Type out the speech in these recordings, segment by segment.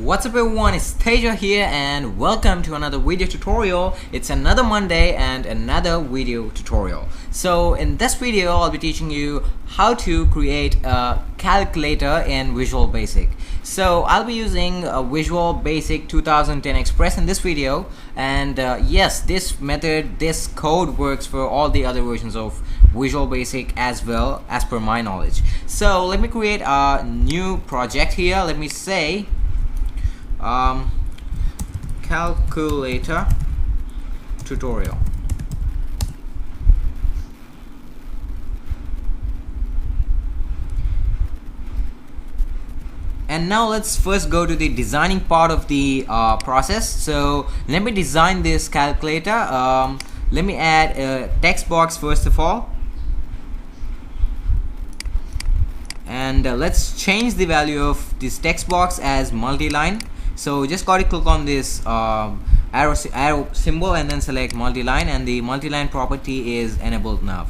What's up everyone, it's Teja here and welcome to another video tutorial. It's another Monday and another video tutorial. So in this video I'll be teaching you how to create a calculator in Visual Basic. So I'll be using a Visual Basic 2010 Express in this video, and yes, this method, this code works for all the other versions of Visual Basic as well, as per my knowledge. So let me create a new project here. Let me say calculator tutorial. And now let's first go to the designing part of the process. So let me design this calculator. Let me add a text box first of all, and let's change the value of this text box as multi-line. So just gotta click on this arrow symbol and then select multi-line, and the multi-line property is enabled now.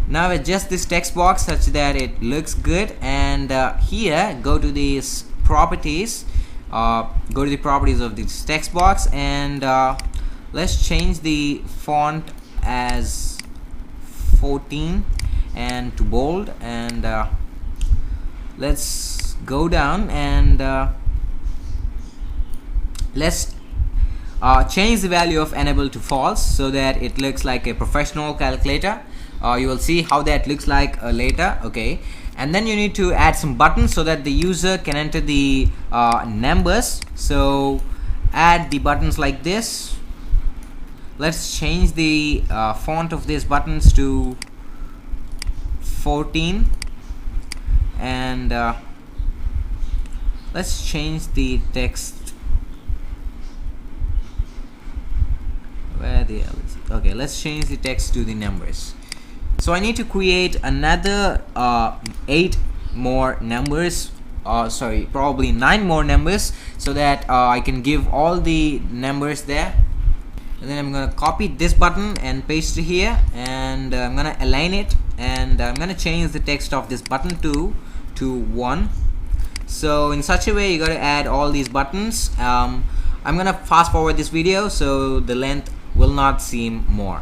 Now adjust this text box such that it looks good, and here go to these properties, go to the properties of this text box, and let's change the font as 14 and to bold, and let's go down and let's change the value of enable to false so that it looks like a professional calculator. You will see how that looks like later. Okay, and then you need to add some buttons so that the user can enter the numbers. So add the buttons like this. Let's change the font of these buttons to 14, and let's change the text. Where the hell is it? Okay, let's change the text to the numbers. So I need to create another 8 more numbers, sorry, probably 9 more numbers, so that I can give all the numbers there. And then I'm gonna copy this button and paste it here, and I'm gonna align it, and I'm gonna change the text of this button to 1. So in such a way you gotta add all these buttons. I'm gonna fast forward this video so the length will not seem more.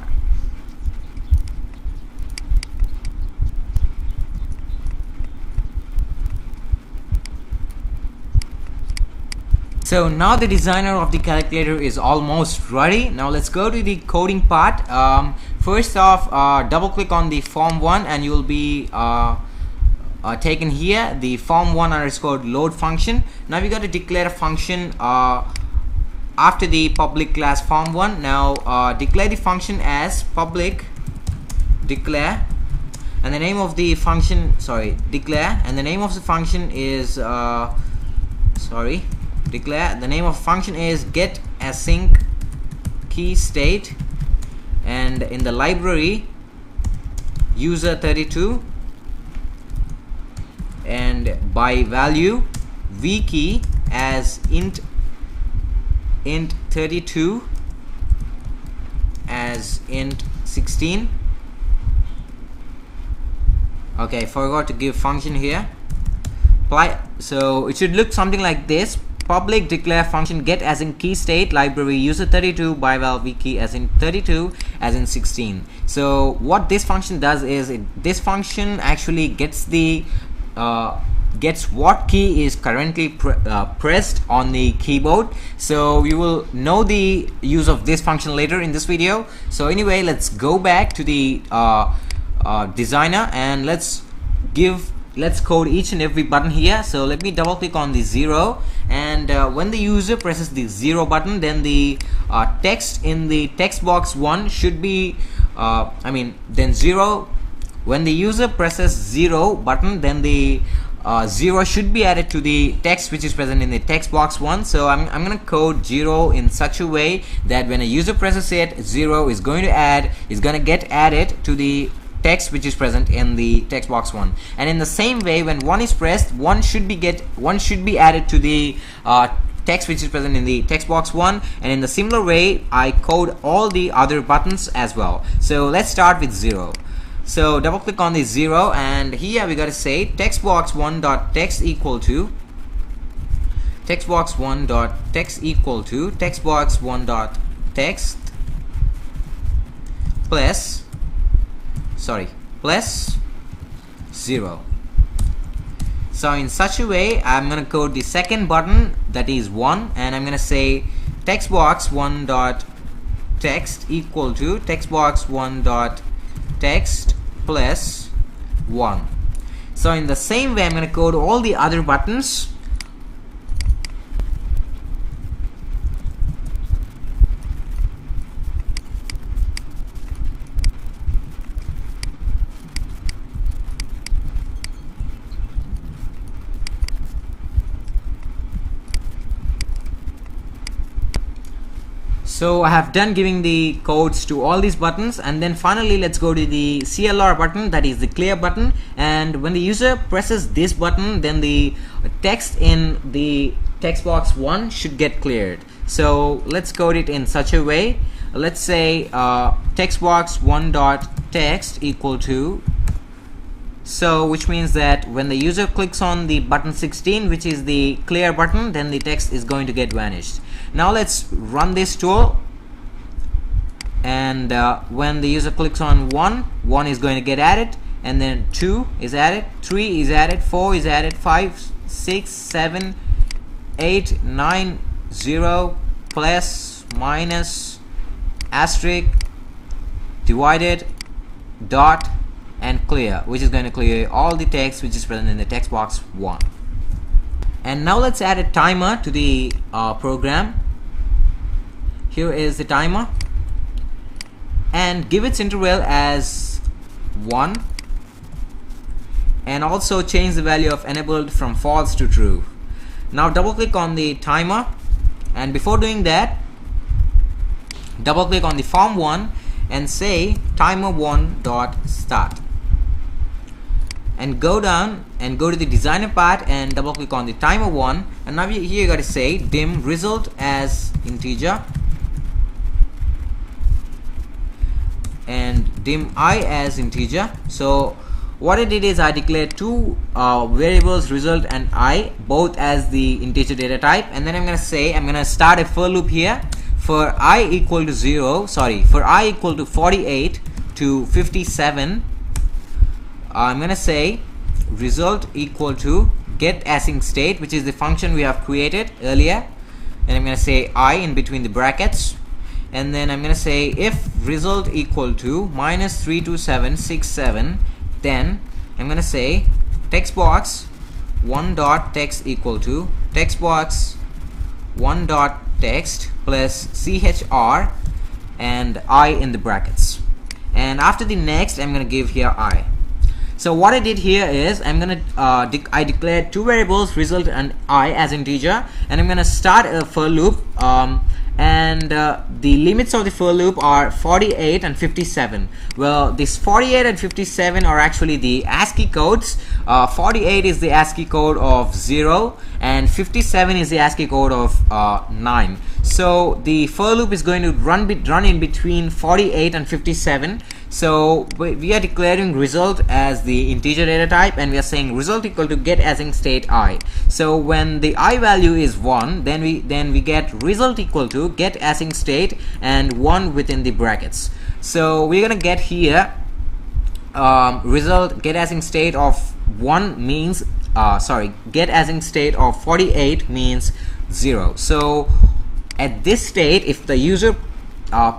So now the designer of the calculator is almost ready. Now let's go to the coding part. First off, double click on the form 1 and you will be taken here, the form1 underscore load function. Now we got to declare a function after the public class form1. Now declare the function as public declare, and the name of the function, sorry, declare, and the name of the function is declare, the name of the function is get async key state, and in the library user 32, and by value v key as int 32 as int 16. Okay, forgot to give function here. So it should look something like this: public declare function get as in key state library user 32 by val v key as in 32 as in 16. So what this function does is this function actually gets the gets what key is currently pressed on the keyboard. So you will know the use of this function later in this video. So anyway, let's go back to the designer and let's code each and every button here. So let me double click on the 0, and when the user presses the 0 button, then the text in the text box 1 should be then 0. When the user presses 0 button, then the 0 should be added to the text which is present in the text box 1. So I'm gonna code 0 in such a way that when a user presses it, 0 is going to get added to the text which is present in the text box 1. And in the same way, when 1 is pressed, 1 should be added to the text which is present in the text box 1. And in the similar way, I code all the other buttons as well. So let's start with 0. So double click on the 0, and here we got to say text box 1 dot text equal to text box 1 dot text equal to text box 1 dot text plus plus 0. So in such a way, I'm going to code the second button, that is 1, and I'm going to say text box 1 dot text equal to text box 1 dot text plus 1. So in the same way, I'm going to code all the other buttons. So I have done giving the codes to all these buttons, and then finally let's go to the CLR button, that is the clear button. And when the user presses this button, then the text in the text box 1 should get cleared. So let's code it in such a way. Let's say text box 1 dot text equal to, so which means that when the user clicks on the button 16, which is the clear button, then the text is going to get vanished. Now let's run this tool, and when the user clicks on 1 is going to get added, and then 2 is added, 3 is added, 4 is added, 5, 6, 7, 8, 9, 0, plus, minus, asterisk, divided, dot, and clear, which is going to clear all the text which is present in the text box 1. And now let's add a timer to the program. Here is the timer, and give its interval as 1, and also change the value of enabled from false to true. Now double click on the timer, and before doing that, double click on the form 1 and say timer 1 dot start, and go down and go to the designer part and double click on the timer 1, and now here you got to say dim result as integer and dim I as integer. So what I did is I declared two variables, result and I, both as the integer data type, and then I'm going to say I'm going to start a for loop here for I equal to for I equal to 48 to 57. I'm going to say result equal to get async state, which is the function we have created earlier, and I'm going to say I in between the brackets, and then I'm going to say if result equal to minus 32767, then I'm going to say text box 1 dot text equal to text box 1 dot text plus chr and I in the brackets, and after the next I'm going to give here I. So what I did here is I'm gonna I declared two variables, result and I, as integer, and I'm gonna start a for loop, and the limits of the for loop are 48 and 57. Well, this 48 and 57 are actually the ASCII codes. 48 is the ASCII code of 0 and 57 is the ASCII code of 9. So the for loop is going to run in between 48 and 57. So we are declaring result as the integer data type, and we are saying result equal to get async state I. So when the I value is 1, then we get result equal to get async state and 1 within the brackets. So we're gonna get here result get async state of 1 means get async state of 48 means 0. So at this state, if the user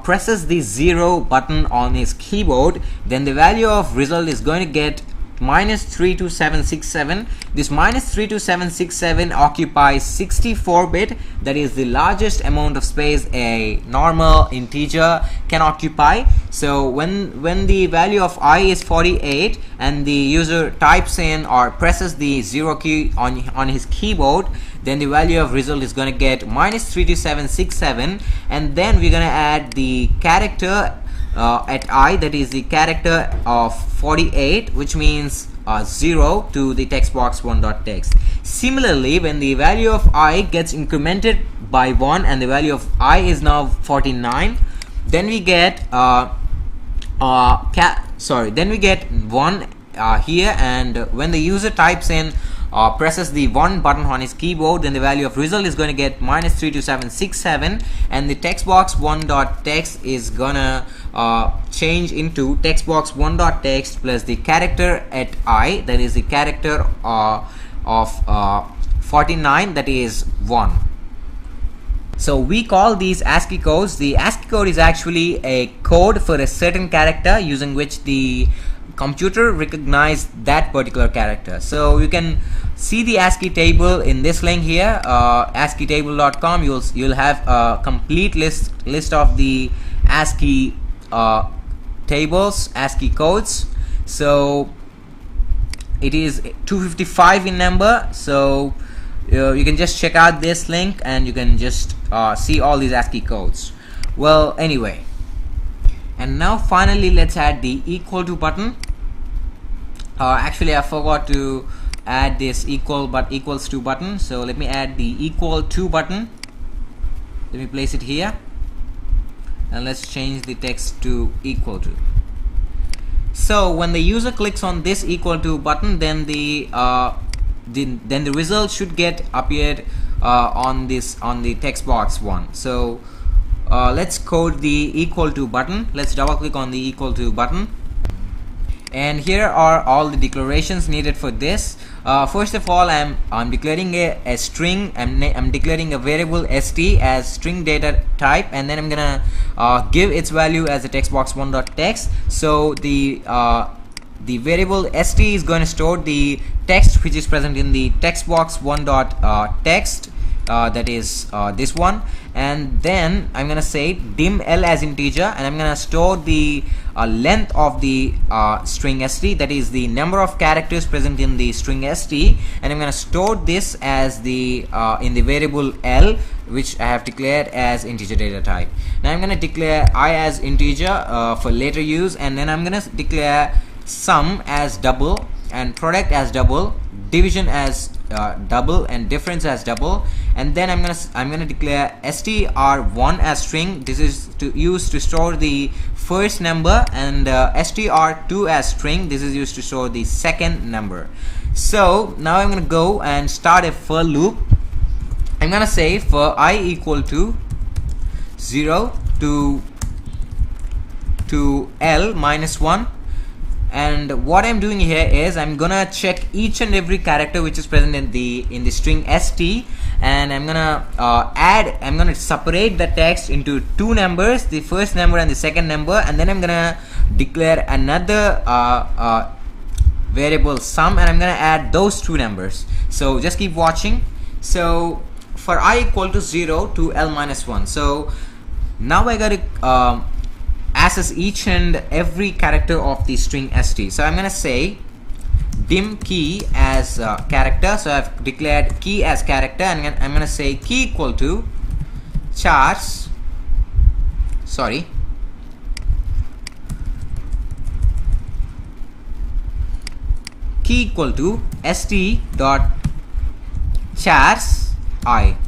presses the 0 button on his keyboard, then the value of result is going to get minus 32767. This minus 32767 occupies 64-bit. That is the largest amount of space a normal integer can occupy. So when the value of I is 48 and the user types in or presses the 0 key on his keyboard, then the value of result is going to get minus 32767, and then we're going to add the character at I, that is the character of 48, which means 0 to the text box 1.text. Similarly, when the value of I gets incremented by 1 and the value of I is now 49, then we get then we get 1 here, and when the user types in presses the 1 button on his keyboard, then the value of result is going to get -32767, and the text box 1.text is gonna change into text box 1.text plus the character at I, that is the character of 49, that is 1. So we call these ASCII codes. The ASCII code is actually a code for a certain character using which the computer recognizes that particular character. So you can see the ASCII table in this link here, ASCIItable.com. You'll have a complete list of the ASCII tables, ASCII codes. So it is 255 in number. So you can just check out this link and you can just see all these ASCII codes. Well, anyway, and now finally let's add the equal to button. Actually I forgot to add this equals to button, so let me add the equal to button. Let me place it here and let's change the text to equal to. So when the user clicks on this equal to button, then the result should get appeared on the text box 1. So let's code the equal to button. Let's double click on the equal to button, and here are all the declarations needed for this. First of all, I'm declaring a string. I'm declaring a variable st as string data type, and then I'm gonna give its value as a text box 1.text. So the variable st is going to store the text which is present in the text box 1.text, that is this one, and then I'm gonna say dim l as integer, and I'm gonna store the length of the string st, that is the number of characters present in the string st, and I'm gonna store this as the in the variable l, which I have declared as integer data type. Now I'm gonna declare I as integer for later use, and then I'm gonna declare sum as double, and product as double, division as double, and difference as double, and then I'm gonna declare str1 as string. This is used to store the first number, and str2 as string. This is used to store the second number. So now I'm gonna go and start a for loop. I'm gonna say for I equal to 0 to l minus 1. And what I'm doing here is I'm gonna check each and every character which is present in the string st, and I'm gonna separate the text into two numbers, the first number and the second number, and then I'm gonna declare another variable sum, and I'm gonna add those two numbers. So just keep watching. So for I equal to 0 to l minus 1, so now I gotta access each and every character of the string st. So I'm gonna say dim key as character. So I've declared key as character, and I'm gonna say key equal to chars, sorry, key equal to st dot chars I.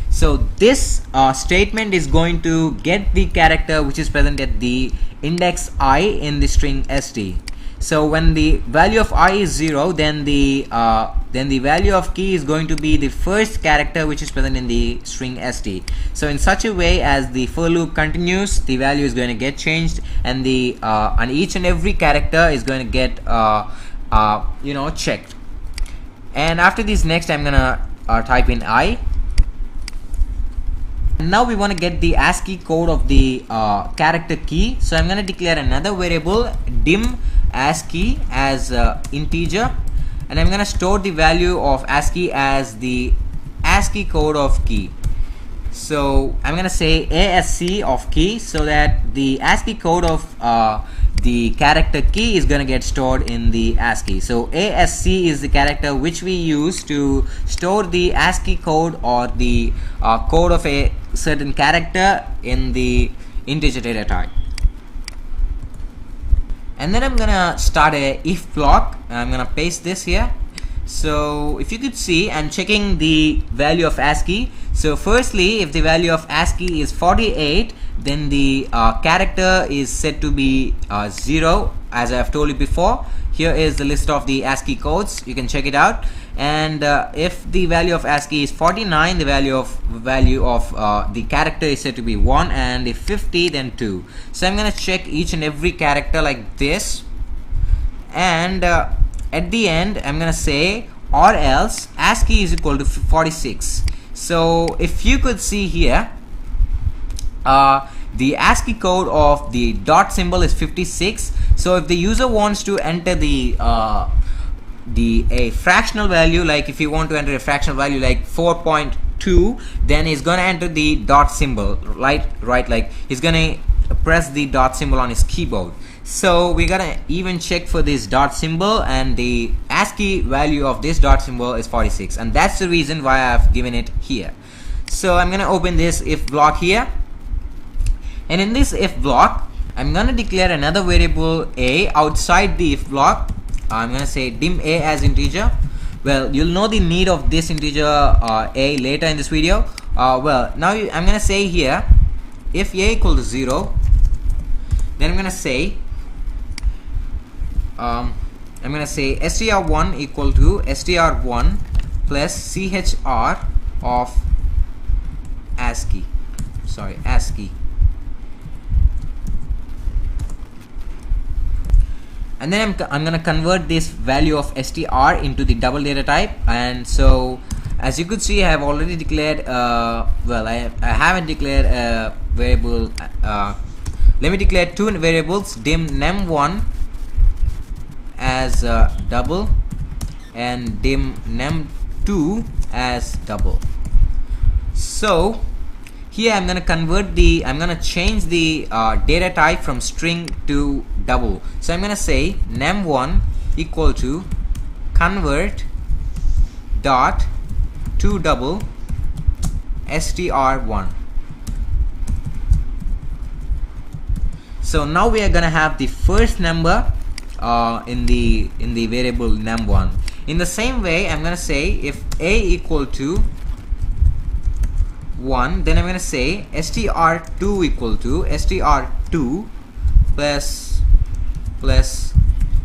So this statement is going to get the character which is present at the index I in the string st. So when the value of I is 0, then the value of key is going to be the first character which is present in the string st. So in such a way, as the for loop continues, the value is going to get changed, and the and each and every character is going to get checked. And after this, next I'm gonna type in I. Now we want to get the ASCII code of the character key. So I'm going to declare another variable dim ASCII as integer, and I'm going to store the value of ASCII as the ASCII code of key. So I'm going to say ASC of key, so that the ASCII code of the character key is going to get stored in the ASCII. So ASC is the character which we use to store the ASCII code or the code of a certain character in the integer data type. And then I'm gonna start a if block. I'm gonna paste this here. So if you could see, I'm checking the value of ASCII. So firstly, if the value of ASCII is 48, then the character is set to be 0, as I have told you before. Here is the list of the ASCII codes. You can check it out. and if the value of ASCII is 49, the value of the character is said to be 1, and if 50, then 2. So I'm gonna check each and every character like this, and at the end I'm gonna say or else ASCII is equal to 46. So if you could see here, the ASCII code of the dot symbol is 56. So if the user wants to enter a fractional value, like if you want to enter a fractional value like 4.2, then he's gonna enter the dot symbol, right? Like he's gonna press the dot symbol on his keyboard. So we're gonna even check for this dot symbol, and the ASCII value of this dot symbol is 46, and that's the reason why I've given it here. So I'm gonna open this if block here, and in this if block I'm gonna declare another variable a outside the if block. I'm gonna say dim a as integer. Well, you'll know the need of this integer a later in this video. Well, now I'm gonna say here if a equal to 0, then I'm gonna say str1 equal to str1 plus chr of ASCII. And then I'm gonna convert this value of str into the double data type. And so as you could see, I have already declared well, I haven't declared a variable. Let me declare two variables, dim num1 as double and dim num2 as double. So here I'm gonna change the data type from string to double. So I'm gonna say num1 equal to convert dot to double str1. So now we are gonna have the first number in the variable num1. In the same way, I'm gonna say if a equal to 1, then I'm gonna say str2 equal to str2 plus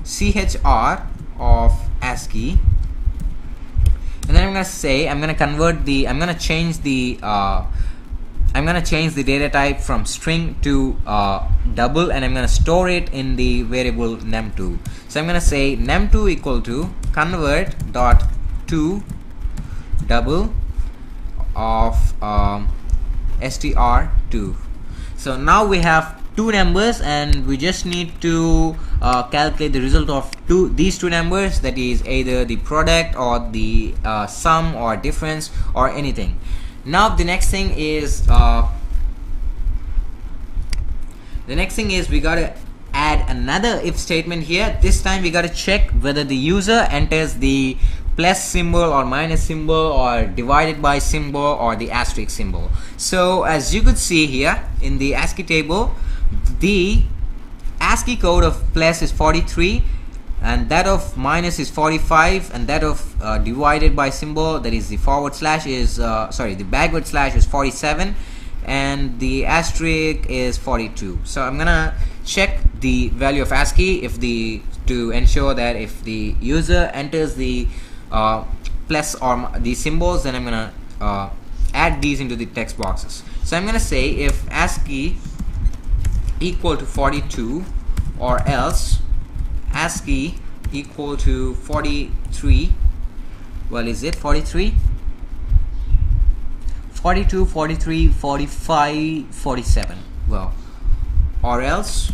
chr of ASCII, and then I'm gonna change the data type from string to double, and I'm gonna store it in the variable num2. So I'm gonna say num2 equal to convert dot to double of str2. So now we have two numbers, and we just need to calculate the result of these two numbers, that is either the product or the sum or difference or anything. Now the next thing is we gotta add another if statement here. This time we gotta check whether the user enters the plus symbol or minus symbol or divided by symbol or the asterisk symbol. So as you could see here in the ASCII table, the ASCII code of plus is 43, and that of minus is 45, and that of divided by symbol, that is the forward slash, is the backward slash is 47, and the asterisk is 42. So I'm gonna check the value of ASCII to ensure that if the user enters the plus or the symbols, then I'm gonna add these into the text boxes. So I'm gonna say if ASCII equal to 42 or else ASCII equal to 43. Well, is it 43? 42, 43, 45, 47. Well, or else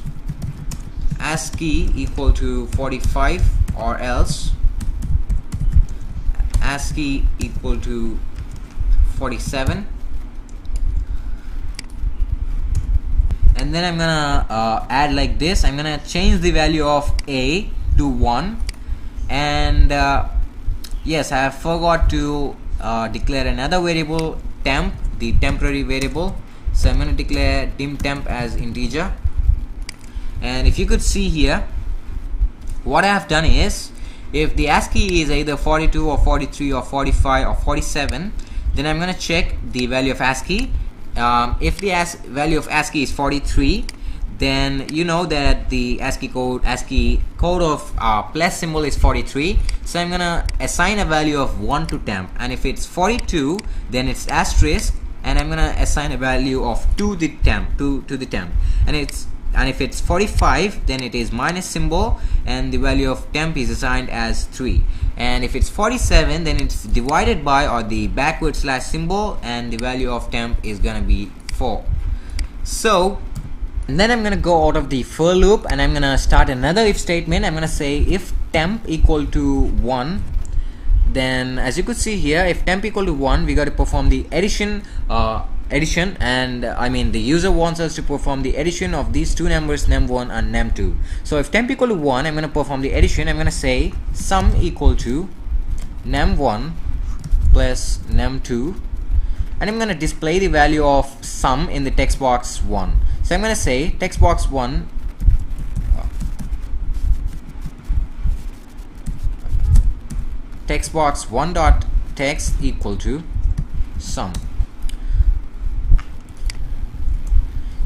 ASCII equal to 45 or else ASCII equal to 47. And then I'm gonna add like this. I'm gonna change the value of a to 1, and yes, I have forgot to declare another variable temp, the temporary variable. So I'm gonna declare dim temp as integer, and if you could see here, what I have done is, if the ASCII is either 42 or 43 or 45 or 47, then I'm gonna check the value of ASCII. If the value of ASCII is 43, then you know that the ASCII code of plus symbol is 43. So I'm gonna assign a value of 1 to temp, and if it's 42 then it's asterisk, and I'm gonna assign a value of 2 to the temp, and if it's 45 then it is minus symbol, and the value of temp is assigned as 3, and if it's 47 then it's divided by or the backward slash symbol, and the value of temp is gonna be 4. So and then I'm gonna go out of the for loop and I'm gonna start another if statement. I'm gonna say if temp equal to 1, then as you could see here, if temp equal to 1, we got to perform the addition, and I mean the user wants us to perform the addition of these two numbers, num1 and num2. So if temp equal to 1, I'm gonna perform the addition. I'm gonna say sum equal to num1 plus num2, and I'm gonna display the value of sum in the text box 1. So I'm gonna say text box 1 text box 1 dot text equal to sum.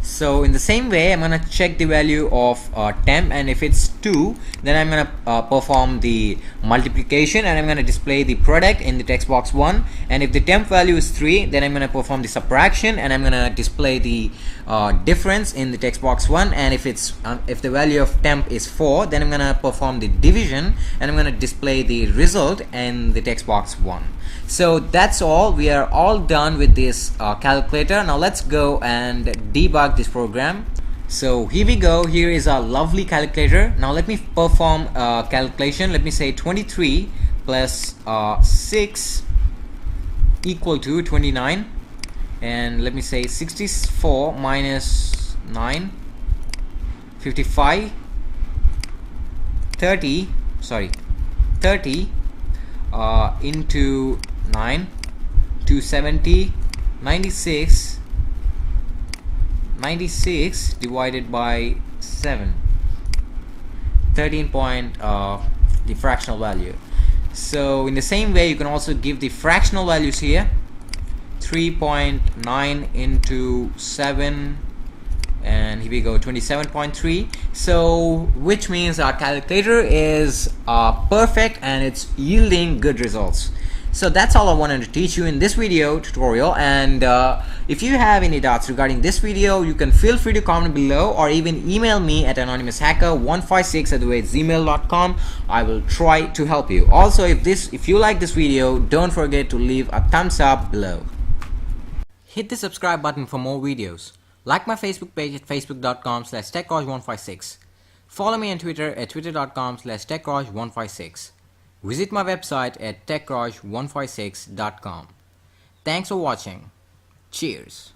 So in the same way, I'm gonna check the value of temp, and if it's 2, then I'm gonna perform the multiplication, and I'm gonna display the product in the text box 1. And if the temp value is 3, then I'm gonna perform the subtraction, and I'm gonna display the difference in the text box 1. And if it's if the value of temp is 4, then I'm gonna perform the division, and I'm gonna display the result in the text box 1. So that's all. We are all done with this calculator. Now let's go and debug this program. So here we go. Here is our lovely calculator. Now let me perform a calculation. Let me say 23 plus 6 equal to 29, and let me say 64 minus 9, 55, 30 into 9, 270, 96 divided by 7, 13 point the fractional value. So in the same way, you can also give the fractional values here. 3.9 into 7, and here we go, 27.3. so which means our calculator is perfect and it's yielding good results. So that's all I wanted to teach you in this video tutorial, and if you have any doubts regarding this video, you can feel free to comment below or even email me at anonymoushacker156@gmail.com. I will try to help you. Also, if you like this video, don't forget to leave a thumbs up below. Hit the subscribe button for more videos. Like my Facebook page at facebook.com/techraj156. Follow me on Twitter at twitter.com/techraj156. Visit my website at techraj156.com. Thanks for watching. Cheers.